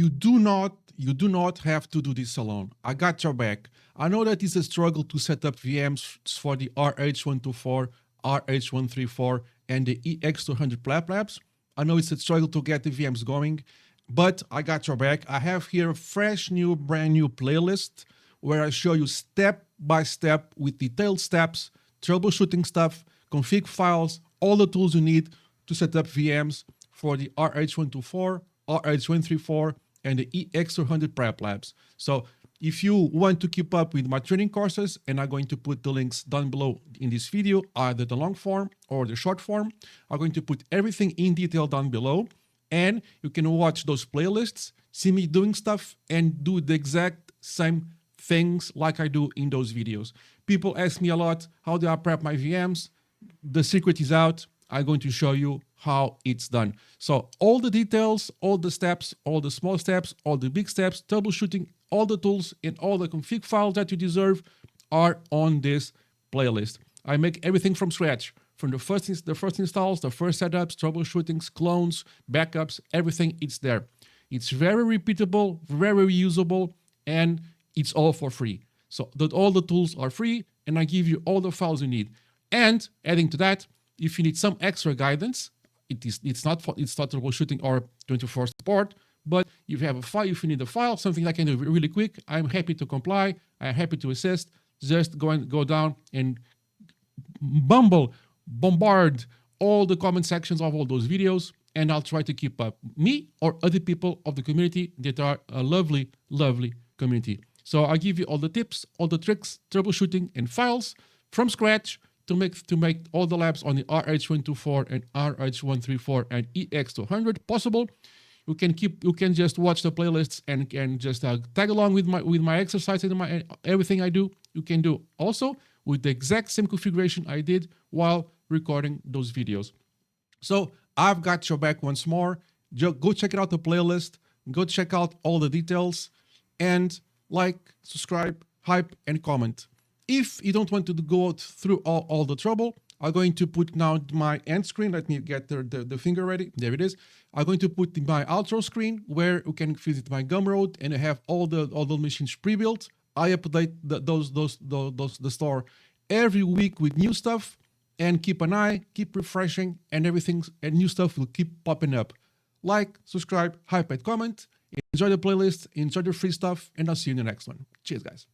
you do not have to do this alone. I got your back. I know that it's a struggle to set up VMs for the RH124, RH134, and the EX200 labs. I know it's a struggle to get the VMs going, but I got your back. I have here a fresh new, brand new playlist where I show you step by step with detailed steps, troubleshooting stuff, config files, all the tools you need to set up VMs for the RH124, RH134, and the EX200 labs. So if you want to keep up with my training courses, and I'm going to put the links down below in this video, either the long form or the short form, I'm going to put everything in detail down below, and you can watch those playlists, see me doing stuff, and do the exact same things like I do in those videos. People ask me a lot, how do I prep my VMs? The secret is out. I'm going to show you how it's done. So all the details, all the steps, all the small steps, all the big steps, troubleshooting, all the tools and all the config files that you deserve are on this playlist. I make everything from scratch, from the first installs, the first setups, troubleshootings, clones, backups, everything is there. It's very repeatable, very reusable, and it's all for free. So that all the tools are free, and I give you all the files you need. And adding to that, if you need some extra guidance, it's not troubleshooting or 24 support, but if you have a file, if you need a file, something I can do really quick, I'm happy to comply. I'm happy to assist. Just go down and bombard all the comment sections of all those videos, and I'll try to keep up. Me or other people of the community that are a lovely, lovely community. So I give you all the tips, all the tricks, troubleshooting, and files from scratch to make all the labs on the RH124 and RH134 and EX200 possible. You can just watch the playlists and just tag along with my exercises and everything I do. You can do also with the exact same configuration I did while recording those videos. So I've got your back once more. Go check out the playlist. Go check out all the details, and like, subscribe, hype, and comment. If you don't want to go through all the trouble, I'm going to put now my end screen. Let me get the finger ready. There it is. I'm going to put my outro screen where you can visit my Gumroad, and I have all the machines pre-built. I update the store every week with new stuff, and keep an eye, keep refreshing, and new stuff will keep popping up. Like, subscribe, hype, and comment. Enjoy the playlist, enjoy the free stuff, and I'll see you in the next one. Cheers, guys.